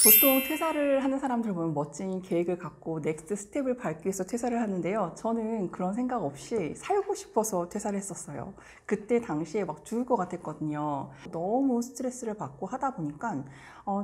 보통 퇴사를 하는 사람들 보면 멋진 계획을 갖고 넥스트 스텝을 밟기 위해서 퇴사를 하는데요. 저는 그런 생각 없이 살고 싶어서 퇴사를 했었어요. 그때 당시에 막 죽을 것 같았거든요. 너무 스트레스를 받고 하다 보니까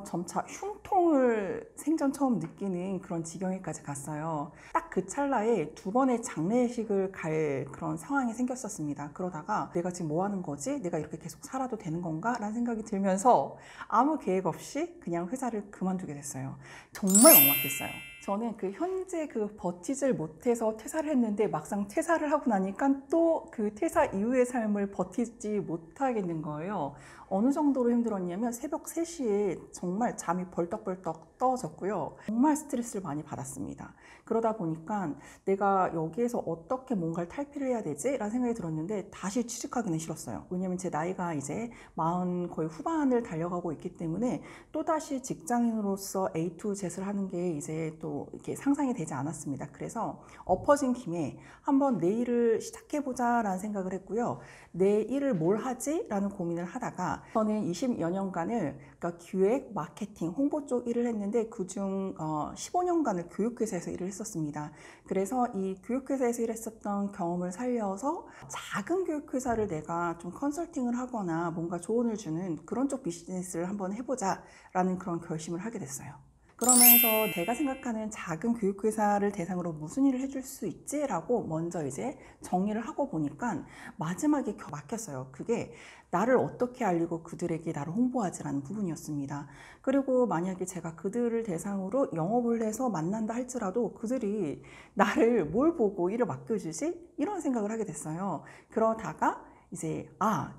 점차 흉통을 생전 처음 느끼는 그런 지경에까지 갔어요. 딱 그 찰나에 두 번의 장례식을 갈 그런 상황이 생겼었습니다. 그러다가 내가 지금 뭐 하는 거지? 내가 이렇게 계속 살아도 되는 건가? 라는 생각이 들면서 아무 계획 없이 그냥 회사를 그만두게 됐어요. 정말 막막했어요. 저는 현재 버티질 못해서 퇴사를 했는데 막상 퇴사를 하고 나니까 또 그 퇴사 이후의 삶을 버티지 못하겠는 거예요. 어느 정도로 힘들었냐면 새벽 3시에 정말 잠이 벌떡벌떡 떠졌고요. 정말 스트레스를 많이 받았습니다. 그러다 보니까 내가 여기에서 어떻게 뭔가를 탈피를 해야 되지? 라는 생각이 들었는데 다시 취직하기는 싫었어요. 왜냐면 제 나이가 이제 40 거의 후반을 달려가고 있기 때문에 또다시 직장인으로서 A to Z를 하는 게 이제 또 이렇게 상상이 되지 않았습니다. 그래서 엎어진 김에 한번 내 일을 시작해보자 라는 생각을 했고요. 내 일을 뭘 하지? 라는 고민을 하다가 저는 20여 년간을 그러니까 기획, 마케팅, 홍보 쪽 일을 했는데 그중 15년간을 교육회사에서 일을 했었습니다. 그래서 이 교육회사에서 일했었던 경험을 살려서 작은 교육회사를 내가 좀 컨설팅을 하거나 뭔가 조언을 주는 그런 쪽 비즈니스를 한번 해보자 라는 그런 결심을 하게 됐어요. 그러면서 내가 생각하는 작은 교육회사를 대상으로 무슨 일을 해줄 수 있지? 라고 먼저 이제 정리를 하고 보니까 마지막에 막혔어요. 그게 나를 어떻게 알리고 그들에게 나를 홍보하지라는 부분이었습니다. 그리고 만약에 제가 그들을 대상으로 영업을 해서 만난다 할지라도 그들이 나를 뭘 보고 일을 맡겨주지? 이런 생각을 하게 됐어요. 그러다가 이제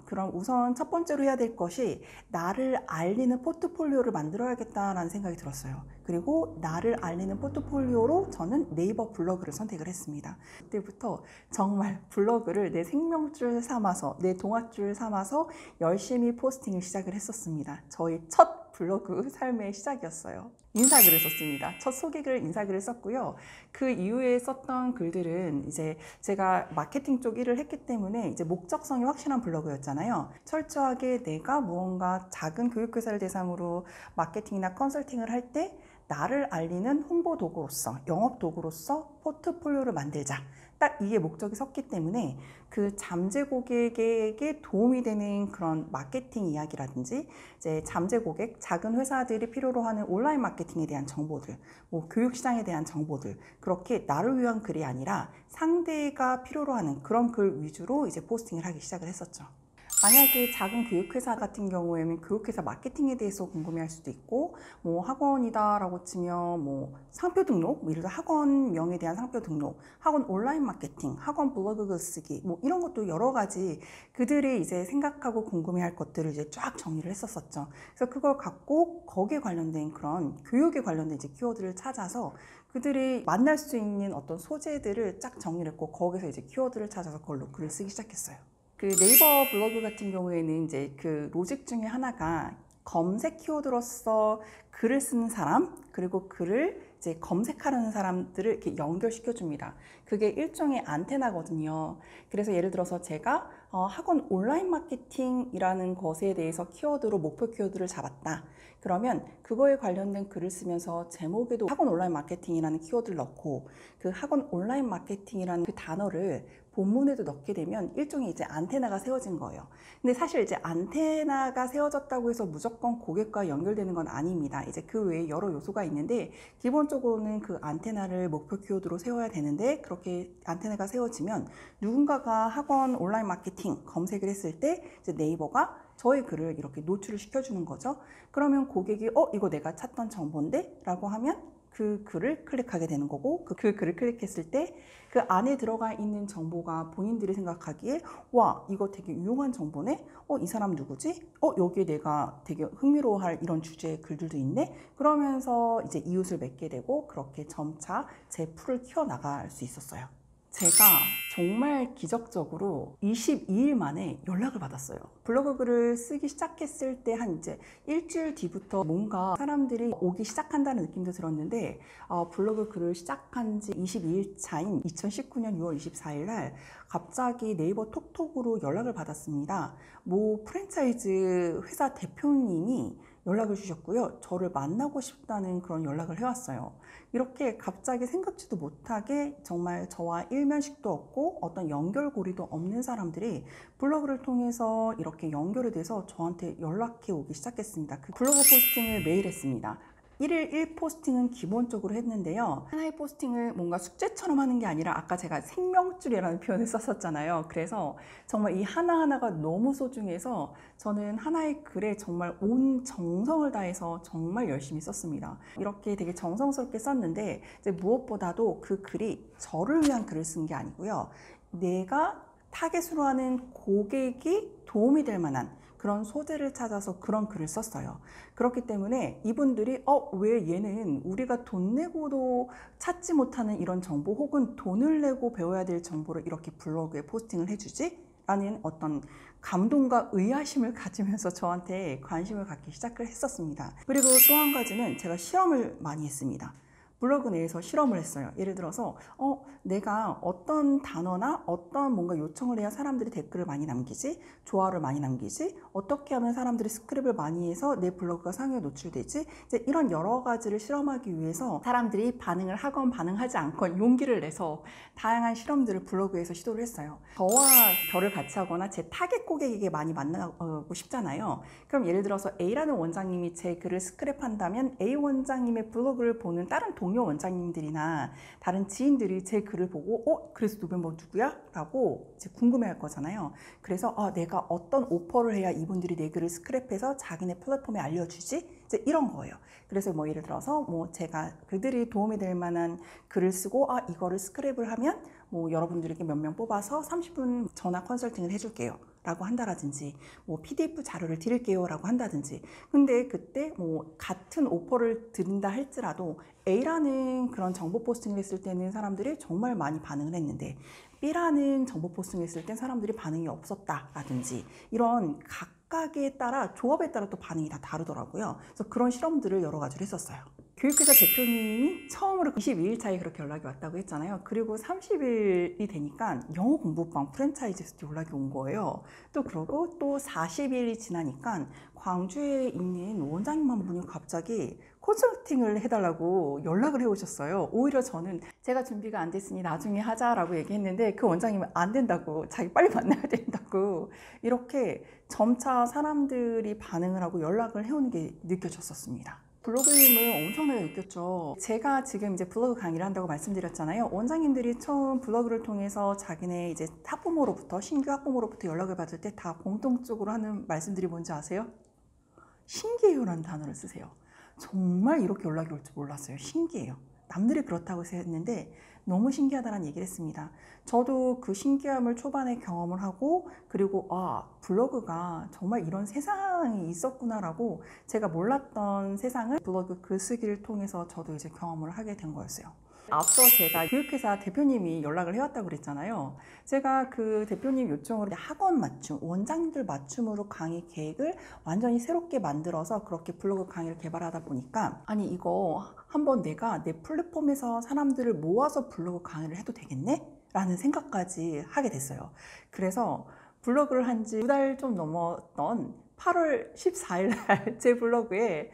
그럼 우선 첫 번째로 해야 될 것이 나를 알리는 포트폴리오를 만들어야겠다라는 생각이 들었어요. 그리고 나를 알리는 포트폴리오로 저는 네이버 블로그를 선택을 했습니다. 그때부터 정말 블로그를 내 생명줄 삼아서 내 동아줄 삼아서 열심히 포스팅을 시작을 했었습니다. 저의 첫 블로그 삶의 시작이었어요. 인사글을 썼습니다. 첫 소개글 인사글을 썼고요. 그 이후에 썼던 글들은 이제 제가 마케팅 쪽 일을 했기 때문에 이제 목적성이 확실한 블로그였잖아요. 철저하게 내가 무언가 작은 교육회사를 대상으로 마케팅이나 컨설팅을 할 때 나를 알리는 홍보 도구로서, 영업 도구로서 포트폴리오를 만들자. 딱 이게 목적이 섰기 때문에 그 잠재 고객에게 도움이 되는 그런 마케팅 이야기라든지 이제 잠재 고객, 작은 회사들이 필요로 하는 온라인 마케팅에 대한 정보들, 뭐 교육시장에 대한 정보들, 그렇게 나를 위한 글이 아니라 상대가 필요로 하는 그런 글 위주로 이제 포스팅을 하기 시작을 했었죠. 만약에 작은 교육회사 같은 경우에는 교육회사 마케팅에 대해서 궁금해할 수도 있고, 뭐 학원이다 라고 치면 뭐 상표 등록, 예를 들어 학원명에 대한 상표 등록, 학원 온라인 마케팅, 학원 블로그 글 쓰기, 뭐 이런 것도 여러 가지 그들이 이제 생각하고 궁금해할 것들을 이제 쫙 정리를 했었었죠. 그래서 그걸 갖고 거기에 관련된 그런 교육에 관련된 이제 키워드를 찾아서 그들이 만날 수 있는 어떤 소재들을 쫙 정리를 했고 거기서 이제 키워드를 찾아서 그걸로 글을 쓰기 시작했어요. 그 네이버 블로그 같은 경우에는 이제 그 로직 중에 하나가 검색 키워드로서 글을 쓰는 사람, 그리고 글을 이제 검색하려는 사람들을 이렇게 연결시켜 줍니다. 그게 일종의 안테나거든요. 그래서 예를 들어서 제가 학원 온라인 마케팅이라는 것에 대해서 키워드로 목표 키워드를 잡았다. 그러면 그거에 관련된 글을 쓰면서 제목에도 학원 온라인 마케팅이라는 키워드를 넣고 그 학원 온라인 마케팅이라는 그 단어를 본문에도 넣게 되면 일종의 이제 안테나가 세워진 거예요. 근데 사실 이제 안테나가 세워졌다고 해서 무조건 고객과 연결되는 건 아닙니다. 이제 그 외에 여러 요소가 있는데 기본적으로는 그 안테나를 목표 키워드로 세워야 되는데 그렇게 안테나가 세워지면 누군가가 학원 온라인 마케팅 검색을 했을 때 이제 네이버가 저의 글을 이렇게 노출을 시켜주는 거죠. 그러면 고객이 이거 내가 찾던 정보인데? 라고 하면 그 글을 클릭하게 되는 거고 그 글을 클릭했을 때 그 안에 들어가 있는 정보가 본인들이 생각하기에 와 이거 되게 유용한 정보네? 이 사람 누구지? 여기에 내가 되게 흥미로워할 이런 주제의 글들도 있네? 그러면서 이제 이웃을 맺게 되고 그렇게 점차 제 풀을 키워나갈 수 있었어요. 제가 정말 기적적으로 22일 만에 연락을 받았어요. 블로그 글을 쓰기 시작했을 때 한 이제 일주일 뒤부터 뭔가 사람들이 오기 시작한다는 느낌도 들었는데 블로그 글을 시작한 지 22일 차인 2019년 6월 24일 날 갑자기 네이버 톡톡으로 연락을 받았습니다. 모 프랜차이즈 회사 대표님이 연락을 주셨고요. 저를 만나고 싶다는 그런 연락을 해왔어요. 이렇게 갑자기 생각지도 못하게 정말 저와 일면식도 없고 어떤 연결고리도 없는 사람들이 블로그를 통해서 이렇게 연결이 돼서 저한테 연락해 오기 시작했습니다. 그 블로그 포스팅을 매일 했습니다. 1일 1포스팅은 기본적으로 했는데요. 하나의 포스팅을 뭔가 숙제처럼 하는 게 아니라 아까 제가 생명줄이라는 표현을 썼었잖아요. 그래서 정말 이 하나하나가 너무 소중해서 저는 하나의 글에 정말 온 정성을 다해서 정말 열심히 썼습니다. 이렇게 되게 정성스럽게 썼는데 이제 무엇보다도 그 글이 저를 위한 글을 쓴 게 아니고요. 내가 타겟으로 하는 고객이 도움이 될 만한 그런 소재를 찾아서 그런 글을 썼어요. 그렇기 때문에 이분들이 왜 얘는 우리가 돈 내고도 찾지 못하는 이런 정보 혹은 돈을 내고 배워야 될 정보를 이렇게 블로그에 포스팅을 해주지? 라는 어떤 감동과 의아심을 가지면서 저한테 관심을 갖기 시작을 했었습니다. 그리고 또 한 가지는 제가 실험을 많이 했습니다. 블로그 내에서 실험을 했어요. 예를 들어서 내가 어떤 단어나 어떤 뭔가 요청을 해야 사람들이 댓글을 많이 남기지, 좋아요를 많이 남기지, 어떻게 하면 사람들이 스크립을 많이 해서 내 블로그가 상위에 노출되지, 이제 이런 여러 가지를 실험하기 위해서 사람들이 반응을 하건 반응하지 않건 용기를 내서 다양한 실험들을 블로그에서 시도를 했어요. 저와 결을 같이 하거나 제 타겟 고객에게 많이 만나고 싶잖아요. 그럼 예를 들어서 A라는 원장님이 제 글을 스크랩한다면 A 원장님의 블로그를 보는 다른 동료 원장님들이나 다른 지인들이 제 글을 보고 그래서 노멤버 누구야? 라고 이제 궁금해할 거잖아요. 그래서 내가 어떤 오퍼를 해야 이분들이 내 글을 스크랩해서 자기네 플랫폼에 알려주지? 이제 이런 거예요. 그래서 뭐 예를 들어서 제가 그들이 도움이 될 만한 글을 쓰고 이거를 스크랩을 하면 뭐 여러분들에게 몇 명 뽑아서 30분 전화 컨설팅을 해줄게요 라고 한다라든지 PDF 자료를 드릴게요 라고 한다든지. 근데 그때 같은 오퍼를 드린다 할지라도 A라는 그런 정보 포스팅을 했을 때는 사람들이 정말 많이 반응을 했는데 B라는 정보 포스팅을 했을 땐 사람들이 반응이 없었다라든지 이런 각각에 따라 조합에 따라 또 반응이 다 다르더라고요. 그래서 그런 실험들을 여러 가지를 했었어요. 교육회사 대표님이 처음으로 22일 차에 그렇게 연락이 왔다고 했잖아요. 그리고 30일이 되니까 영어 공부방 프랜차이즈에서 연락이 온 거예요. 또 그러고 또 40일이 지나니까 광주에 있는 원장님 한 분이 갑자기 컨설팅을 해달라고 연락을 해오셨어요. 오히려 저는 제가 준비가 안 됐으니 나중에 하자라고 얘기했는데 그 원장님은 안 된다고, 자기 빨리 만나야 된다고, 이렇게 점차 사람들이 반응을 하고 연락을 해오는 게 느껴졌었습니다. 블로그 힘을 엄청나게 느꼈죠. 제가 지금 이제 블로그 강의를 한다고 말씀드렸잖아요. 원장님들이 처음 블로그를 통해서 자기네 이제 학부모로부터, 신규 학부모로부터 연락을 받을 때 다 공통적으로 하는 말씀들이 뭔지 아세요? 신기해요라는 단어를 쓰세요. 정말 이렇게 연락이 올 줄 몰랐어요. 신기해요. 남들이 그렇다고 했는데 너무 신기하다는 얘기를 했습니다. 저도 그 신기함을 초반에 경험을 하고, 그리고 블로그가 정말 이런 세상이 있었구나라고 제가 몰랐던 세상을 블로그 글쓰기를 통해서 저도 이제 경험을 하게 된 거였어요. 앞서 제가 교육회사 대표님이 연락을 해왔다고 그랬잖아요. 제가 그 대표님 요청으로 학원 맞춤, 원장님들 맞춤으로 강의 계획을 완전히 새롭게 만들어서 그렇게 블로그 강의를 개발하다 보니까 아니 이거 한번 내가 내 플랫폼에서 사람들을 모아서 블로그 강의를 해도 되겠네? 라는 생각까지 하게 됐어요. 그래서 블로그를 한 지 2달 좀 넘었던 8월 14일 날 제 블로그에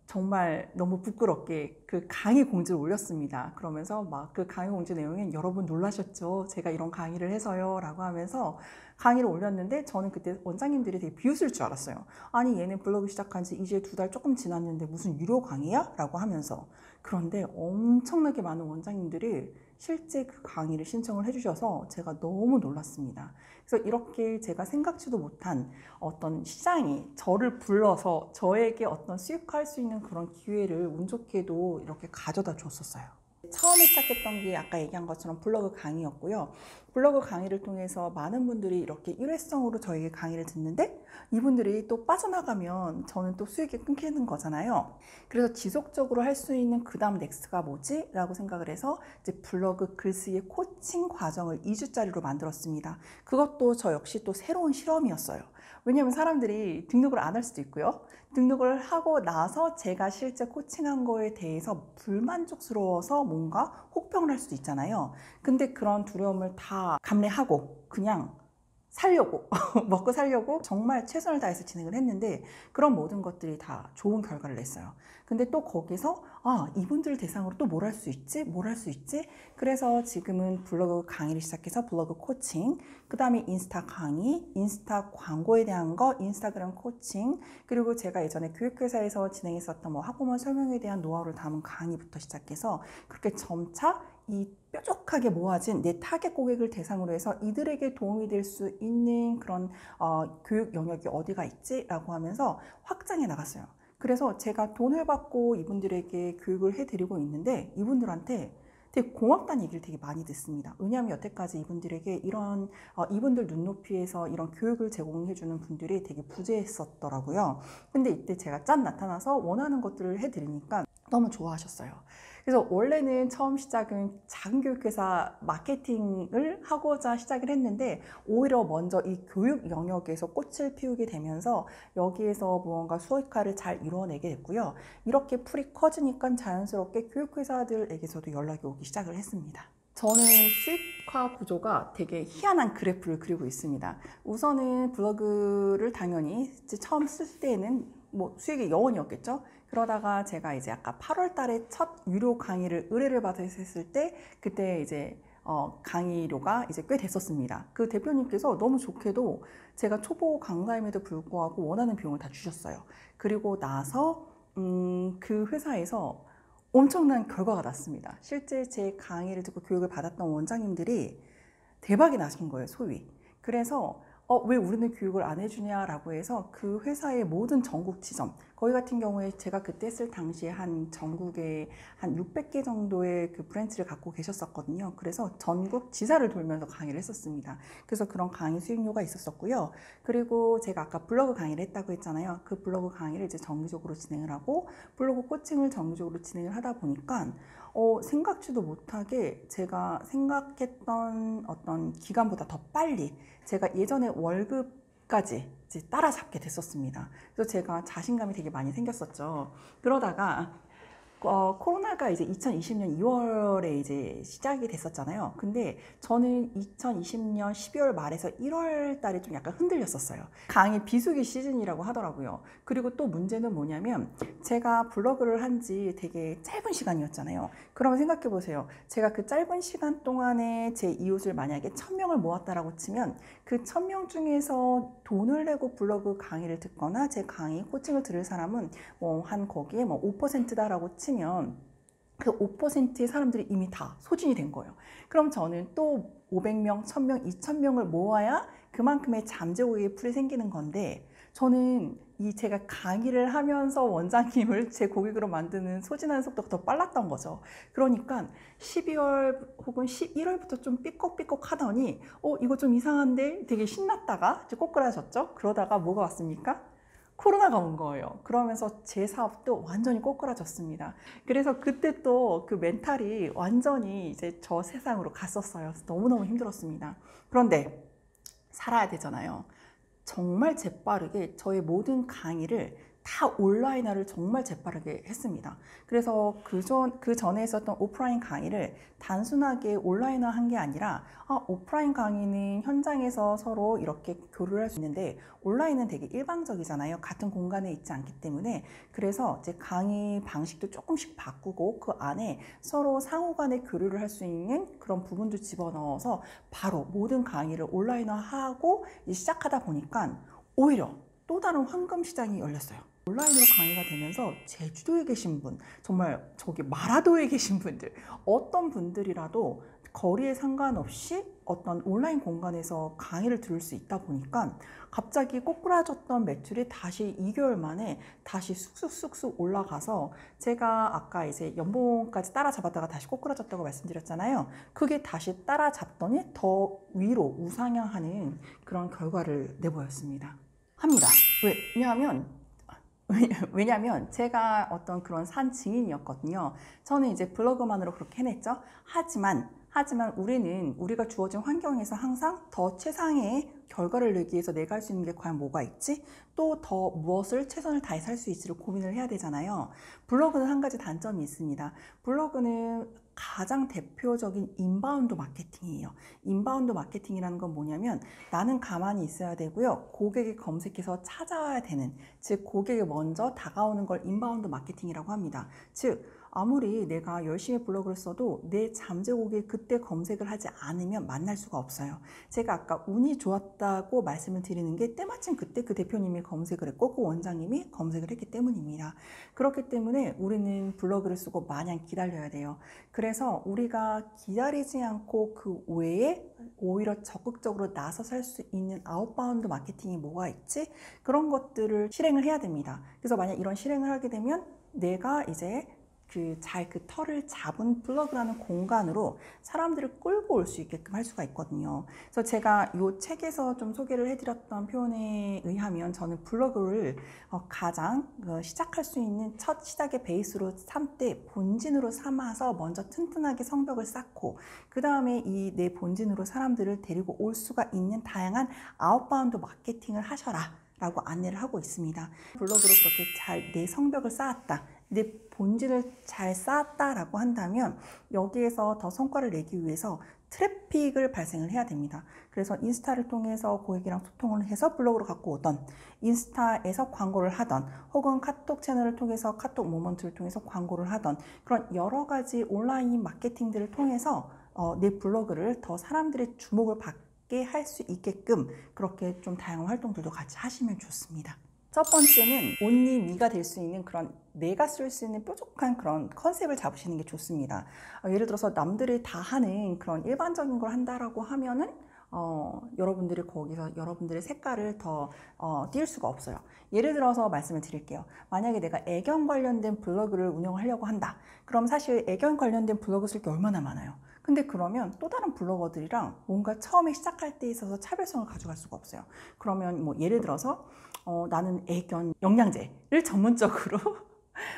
정말 너무 부끄럽게 그 강의 공지를 올렸습니다. 그러면서 막 그 강의 공지 내용엔 여러분 놀라셨죠? 제가 이런 강의를 해서요 라고 하면서 강의를 올렸는데 저는 그때 원장님들이 되게 비웃을 줄 알았어요. 아니 얘는 블로그 시작한 지 이제 2달 조금 지났는데 무슨 유료 강의야? 라고 하면서. 그런데 엄청나게 많은 원장님들이 실제 그 강의를 신청을 해주셔서 제가 너무 놀랐습니다. 그래서 이렇게 제가 생각지도 못한 어떤 시장이 저를 불러서 저에게 어떤 수익할 수 있는 그런 기회를 운 좋게도 이렇게 가져다 줬었어요. 처음에 시작했던 게 아까 얘기한 것처럼 블로그 강의였고요. 블로그 강의를 통해서 많은 분들이 이렇게 일회성으로 저에게 강의를 듣는데 이분들이 또 빠져나가면 저는 또 수익이 끊기는 거잖아요. 그래서 지속적으로 할 수 있는 그 다음 넥스트가 뭐지? 라고 생각을 해서 이제 블로그 글쓰기 코칭 과정을 2주짜리로 만들었습니다. 그것도 저 역시 또 새로운 실험이었어요. 왜냐하면 사람들이 등록을 안 할 수도 있고요. 등록을 하고 나서 제가 실제 코칭한 거에 대해서 불만족스러워서 뭔가 혹평을 할 수도 있잖아요. 근데 그런 두려움을 다 감내하고 그냥 살려고 먹고 살려고 정말 최선을 다해서 진행을 했는데 그런 모든 것들이 다 좋은 결과를 냈어요. 근데 또 거기서 이분들 대상으로 또 뭘 할 수 있지? 뭘 할 수 있지? 그래서 지금은 블로그 강의를 시작해서 블로그 코칭, 그 다음에 인스타 강의, 인스타 광고에 대한 거, 인스타그램 코칭, 그리고 제가 예전에 교육회사에서 진행했었던 뭐 학부모 설명에 대한 노하우를 담은 강의부터 시작해서 그렇게 점차 이 뾰족하게 모아진 내 타겟 고객을 대상으로 해서 이들에게 도움이 될 수 있는 그런 교육 영역이 어디가 있지? 라고 하면서 확장해 나갔어요. 그래서 제가 돈을 받고 이분들에게 교육을 해드리고 있는데 이분들한테 되게 고맙다는 얘기를 되게 많이 듣습니다. 왜냐하면 여태까지 이분들에게 이런 이분들 눈높이에서 이런 교육을 제공해주는 분들이 되게 부재했었더라고요. 근데 이때 제가 짠 나타나서 원하는 것들을 해드리니까 너무 좋아하셨어요. 그래서 원래는 처음 시작은 작은 교육회사 마케팅을 하고자 시작을 했는데 오히려 먼저 이 교육 영역에서 꽃을 피우게 되면서 여기에서 무언가 수익화를 잘 이루어내게 됐고요. 이렇게 풀이 커지니까 자연스럽게 교육회사들에게서도 연락이 오기 시작을 했습니다. 저는 수익화 구조가 되게 희한한 그래프를 그리고 있습니다. 우선은 블로그를 당연히 처음 쓸 때에는 뭐 수익이 0원이었겠죠. 그러다가 제가 이제 아까 8월 달에 첫 유료 강의를 의뢰를 받아서 했을 때 그때 이제 강의료가 이제 꽤 됐었습니다. 그 대표님께서 너무 좋게도 제가 초보 강사임에도 불구하고 원하는 비용을 다 주셨어요. 그리고 나서 그 회사에서 엄청난 결과가 났습니다. 실제 제 강의를 듣고 교육을 받았던 원장님들이 대박이 나신 거예요, 소위. 그래서 왜 우리는 교육을 안 해주냐라고 해서 그 회사의 모든 전국 지점, 거기 같은 경우에 제가 그때 했을 당시에 한 전국에 한 600개 정도의 그 브랜치를 갖고 계셨었거든요. 그래서 전국 지사를 돌면서 강의를 했었습니다. 그래서 그런 강의 수익료가 있었었고요. 그리고 제가 아까 블로그 강의를 했다고 했잖아요. 그 블로그 강의를 이제 정기적으로 진행을 하고 블로그 코칭을 정기적으로 진행을 하다 보니까 생각지도 못하게 제가 생각했던 어떤 기간보다 더 빨리 제가 예전에 월급까지 이제 따라잡게 됐었습니다. 그래서 제가 자신감이 되게 많이 생겼었죠. 그러다가 코로나가 이제 2020년 2월에 이제 시작이 됐었잖아요. 근데 저는 2020년 12월 말에서 1월 달에 좀 약간 흔들렸었어요. 강의 비수기 시즌이라고 하더라고요. 그리고 또 문제는 뭐냐면 제가 블로그를 한 지 되게 짧은 시간이었잖아요. 그러면 생각해 보세요. 제가 그 짧은 시간 동안에 제 이웃을 만약에 1000명을 모았다라고 치면 그 1000명 중에서 돈을 내고 블로그 강의를 듣거나 제 강의 코칭을 들을 사람은 한 거기에 5%다라고 치면 그 5%의 사람들이 이미 다 소진이 된 거예요. 그럼 저는 또 500명, 1000명, 2000명을 모아야 그만큼의 잠재 고객의 풀이 생기는 건데 저는 제가 강의를 하면서 원장님을 제 고객으로 만드는 소진하는 속도가 더 빨랐던 거죠. 그러니까 12월 혹은 11월부터 좀 삐걱삐걱 하더니 이거 좀 이상한데 되게 신났다가 이제 꼬꾸라졌죠. 그러다가 뭐가 왔습니까? 코로나가 온 거예요. 그러면서 제 사업도 완전히 꼬꾸라졌습니다. 그래서 그때 또 그 멘탈이 완전히 이제 저 세상으로 갔었어요. 너무너무 힘들었습니다. 그런데 살아야 되잖아요. 정말 재빠르게 저의 모든 강의를 다 온라인화를 정말 재빠르게 했습니다. 그래서 그 전에 있었던 오프라인 강의를 단순하게 온라인화 한 게 아니라 오프라인 강의는 현장에서 서로 이렇게 교류를 할 수 있는데 온라인은 되게 일방적이잖아요. 같은 공간에 있지 않기 때문에. 그래서 제 강의 방식도 조금씩 바꾸고 그 안에 서로 상호 간에 교류를 할 수 있는 그런 부분도 집어넣어서 바로 모든 강의를 온라인화하고 시작하다 보니까 오히려 또 다른 황금 시장이 열렸어요. 온라인으로 강의가 되면서 제주도에 계신 분, 정말 저기 마라도에 계신 분들, 어떤 분들이라도 거리에 상관없이 어떤 온라인 공간에서 강의를 들을 수 있다 보니까 갑자기 꼬꾸라졌던 매출이 다시 2개월 만에 다시 쑥쑥쑥쑥 올라가서 제가 아까 이제 연봉까지 따라잡았다가 다시 꼬꾸라졌다고 말씀드렸잖아요. 그게 다시 따라잡더니 더 위로 우상향하는 그런 결과를 내보였습니다. 합니다. 왜냐하면 제가 어떤 그런 산 증인이었거든요. 저는 이제 블로그만으로 그렇게 해냈죠. 하지만 우리가 주어진 환경에서 항상 더 최상의 결과를 내기 위해서 내가 할 수 있는 게 과연 뭐가 있지? 또 더 무엇을 최선을 다해서 할 수 있을지를 고민을 해야 되잖아요. 블로그는 한 가지 단점이 있습니다. 블로그는 가장 대표적인 인바운드 마케팅이에요. 인바운드 마케팅이라는 건 뭐냐면 나는 가만히 있어야 되고요. 고객이 검색해서 찾아와야 되는, 즉 고객이 먼저 다가오는 걸 인바운드 마케팅이라고 합니다. 즉 아무리 내가 열심히 블로그를 써도 내 잠재 고객이 그때 검색을 하지 않으면 만날 수가 없어요. 제가 아까 운이 좋았다고 말씀을 드리는 게 때마침 그때 그 대표님이 검색을 했고 그 원장님이 검색을 했기 때문입니다. 그렇기 때문에 우리는 블로그를 쓰고 마냥 기다려야 돼요. 그래서 우리가 기다리지 않고 그 외에 오히려 적극적으로 나서서 할 수 있는 아웃바운드 마케팅이 뭐가 있지? 그런 것들을 실행을 해야 됩니다. 그래서 만약 이런 실행을 하게 되면 내가 이제 그 털을 잡은 블로그라는 공간으로 사람들을 끌고 올 수 있게끔 할 수가 있거든요. 그래서 제가 이 책에서 좀 소개를 해드렸던 표현에 의하면 저는 블로그를 가장 시작할 수 있는 첫 시작의 베이스로 삼되 본진으로 삼아서 먼저 튼튼하게 성벽을 쌓고 그 다음에 이 내 본진으로 사람들을 데리고 올 수가 있는 다양한 아웃바운드 마케팅을 하셔라 라고 안내를 하고 있습니다. 블로그로 그렇게 잘 내 성벽을 쌓았다, 내 본질을 잘 쌓았다라고 한다면 여기에서 더 성과를 내기 위해서 트래픽을 발생을 해야 됩니다. 그래서 인스타를 통해서 고객이랑 소통을 해서 블로그로 갖고 오던, 인스타에서 광고를 하던, 혹은 카톡 채널을 통해서 카톡 모먼트를 통해서 광고를 하던, 그런 여러 가지 온라인 마케팅들을 통해서 내 블로그를 더 사람들의 주목을 받게 할 수 있게끔 그렇게 좀 다양한 활동들도 같이 하시면 좋습니다. 첫 번째는 온리 미가 될 수 있는 그런 내가 쓸 수 있는 뾰족한 그런 컨셉을 잡으시는 게 좋습니다. 예를 들어서 남들이 다 하는 그런 일반적인 걸 한다라고 하면은 여러분들이 거기서 여러분들의 색깔을 더 띄울 수가 없어요. 예를 들어서 말씀을 드릴게요. 만약에 내가 애견 관련된 블로그를 운영하려고 한다. 그럼 사실 애견 관련된 블로그 쓸 게 얼마나 많아요. 근데 그러면 또 다른 블로거들이랑 뭔가 처음에 시작할 때 있어서 차별성을 가져갈 수가 없어요. 그러면 뭐 예를 들어서 나는 애견 영양제를 전문적으로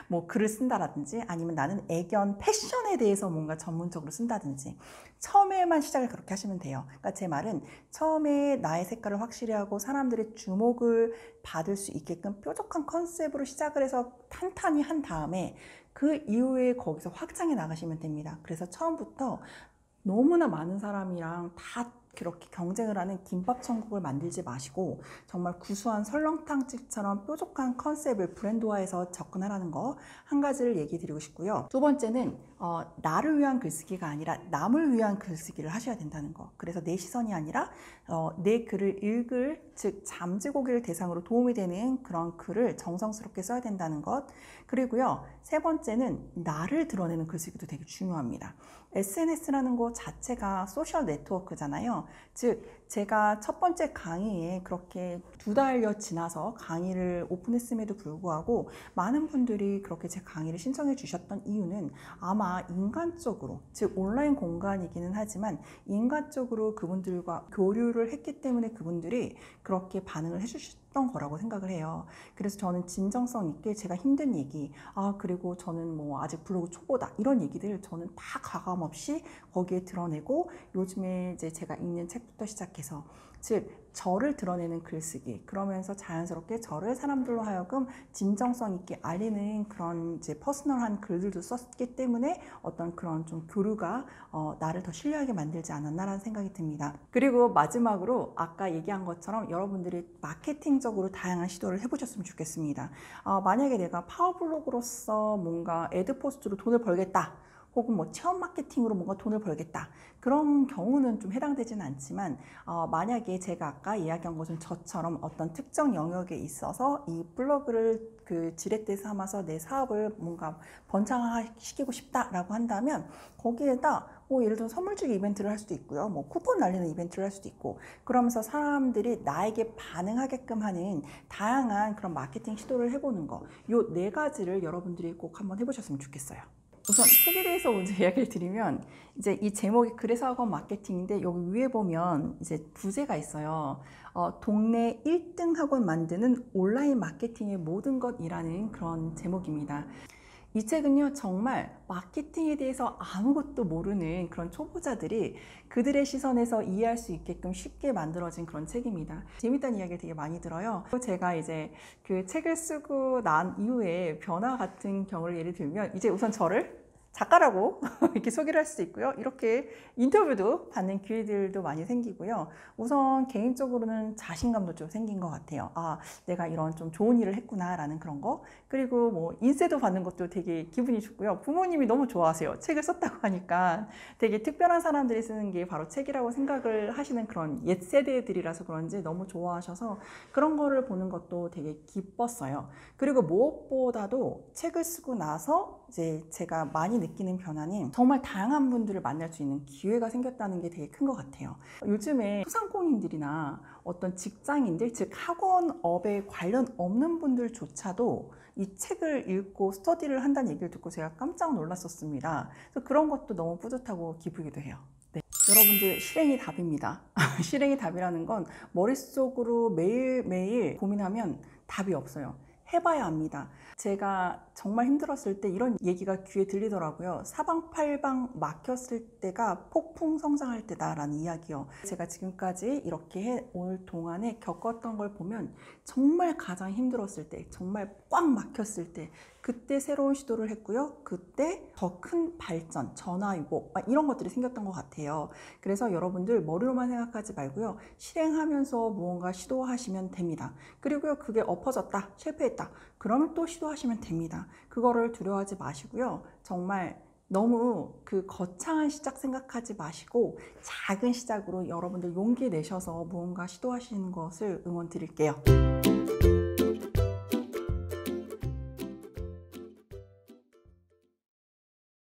뭐 글을 쓴다라든지, 아니면 나는 애견 패션에 대해서 뭔가 전문적으로 쓴다든지, 처음에만 시작을 그렇게 하시면 돼요. 그러니까 제 말은 처음에 나의 색깔을 확실히 하고 사람들의 주목을 받을 수 있게끔 뾰족한 컨셉으로 시작을 해서 탄탄히 한 다음에 그 이후에 거기서 확장해 나가시면 됩니다. 그래서 처음부터 너무나 많은 사람이랑 다 그렇게 경쟁을 하는 김밥 천국을 만들지 마시고 정말 구수한 설렁탕집처럼 뾰족한 컨셉을 브랜드화해서 접근하라는 거 한 가지를 얘기 드리고 싶고요. 두 번째는 나를 위한 글쓰기가 아니라 남을 위한 글쓰기를 하셔야 된다는 거. 그래서 내 시선이 아니라 내 글을 읽을, 즉 잠재 고객을 대상으로 도움이 되는 그런 글을 정성스럽게 써야 된다는 것. 그리고요, 세 번째는 나를 드러내는 글쓰기도 되게 중요합니다. SNS라는 것 자체가 소셜 네트워크잖아요. 즉 제가 첫 번째 강의에 그렇게 2달여 지나서 강의를 오픈했음에도 불구하고 많은 분들이 그렇게 제 강의를 신청해 주셨던 이유는 아마 인간적으로, 즉 온라인 공간이기는 하지만 인간적으로 그분들과 교류를 했기 때문에 그분들이 그렇게 반응을 해주셨던 거라고 생각을 해요. 그래서 저는 진정성 있게 제가 힘든 얘기, 그리고 저는 뭐 아직 블로그 초보다, 이런 얘기들 저는 다 가감 없이 거기에 드러내고, 요즘에 이제 제가 읽는 책부터 시작해서 즉 저를 드러내는 글쓰기, 그러면서 자연스럽게 저를 사람들로 하여금 진정성 있게 알리는 그런 이제 퍼스널한 글들도 썼기 때문에 어떤 그런 좀 교류가 나를 더 신뢰하게 만들지 않았나라는 생각이 듭니다. 그리고 마지막으로 아까 얘기한 것처럼 여러분들이 마케팅적으로 다양한 시도를 해보셨으면 좋겠습니다. 만약에 내가 파워블로그로서 뭔가 애드포스트로 돈을 벌겠다, 혹은 뭐 체험 마케팅으로 뭔가 돈을 벌겠다, 그런 경우는 좀 해당되지는 않지만 만약에 제가 아까 이야기한 것은 저처럼 어떤 특정 영역에 있어서 이 블로그를 그 지렛대 삼아서 내 사업을 뭔가 번창시키고 싶다라고 한다면 거기에다 뭐 예를 들어 선물 주기 이벤트를 할 수도 있고요, 뭐 쿠폰 날리는 이벤트를 할 수도 있고, 그러면서 사람들이 나에게 반응하게끔 하는 다양한 그런 마케팅 시도를 해보는 거, 요 4가지를 여러분들이 꼭 한번 해보셨으면 좋겠어요. 우선 책에 대해서 먼저 이야기를 드리면, 이제 이 제목이 그래서 학원 마케팅인데 여기 위에 보면 이제 부제가 있어요. 동네 1등 학원 만드는 온라인 마케팅의 모든 것이라는 그런 제목입니다. 이 책은요, 정말 마케팅에 대해서 아무것도 모르는 그런 초보자들이 그들의 시선에서 이해할 수 있게끔 쉽게 만들어진 그런 책입니다. 재밌다는 이야기를 되게 많이 들어요. 제가 이제 그 책을 쓰고 난 이후에 변화 같은 경우를 예를 들면, 이제 우선 저를 작가라고 이렇게 소개를 할 수도 있고요. 이렇게 인터뷰도 받는 기회들도 많이 생기고요. 우선 개인적으로는 자신감도 좀 생긴 것 같아요. 아, 내가 이런 좀 좋은 일을 했구나라는 그런 거. 그리고 뭐 인쇄도 받는 것도 되게 기분이 좋고요. 부모님이 너무 좋아하세요. 책을 썼다고 하니까 되게 특별한 사람들이 쓰는 게 바로 책이라고 생각을 하시는 그런 옛 세대들이라서 그런지 너무 좋아하셔서 그런 거를 보는 것도 되게 기뻤어요. 그리고 무엇보다도 책을 쓰고 나서 이제 제가 많이 느끼는 변화는 정말 다양한 분들을 만날 수 있는 기회가 생겼다는 게 되게 큰 것 같아요. 요즘에 소상공인들이나 어떤 직장인들, 즉 학원업에 관련 없는 분들조차도 이 책을 읽고 스터디를 한다는 얘기를 듣고 제가 깜짝 놀랐었습니다. 그래서 그런 것도 너무 뿌듯하고 기쁘기도 해요. 네. 여러분들, 실행이 답입니다. 실행이 답이라는 건 머릿속으로 매일매일 고민하면 답이 없어요. 해봐야 합니다. 제가 정말 힘들었을 때 이런 얘기가 귀에 들리더라고요. 사방팔방 막혔을 때가 폭풍 성장할 때다라는 이야기요. 제가 지금까지 이렇게 해올 동안에 겪었던 걸 보면 정말 가장 힘들었을 때, 정말 꽉 막혔을 때, 그때 새로운 시도를 했고요. 그때 더 큰 발전, 전화위복 이런 것들이 생겼던 것 같아요. 그래서 여러분들 머리로만 생각하지 말고요. 실행하면서 무언가 시도하시면 됩니다. 그리고요, 그게 엎어졌다, 실패했다, 그러면 또 시도하시면 됩니다. 그거를 두려워하지 마시고요. 정말 너무 그 거창한 시작 생각하지 마시고 작은 시작으로 여러분들 용기 내셔서 무언가 시도하시는 것을 응원 드릴게요.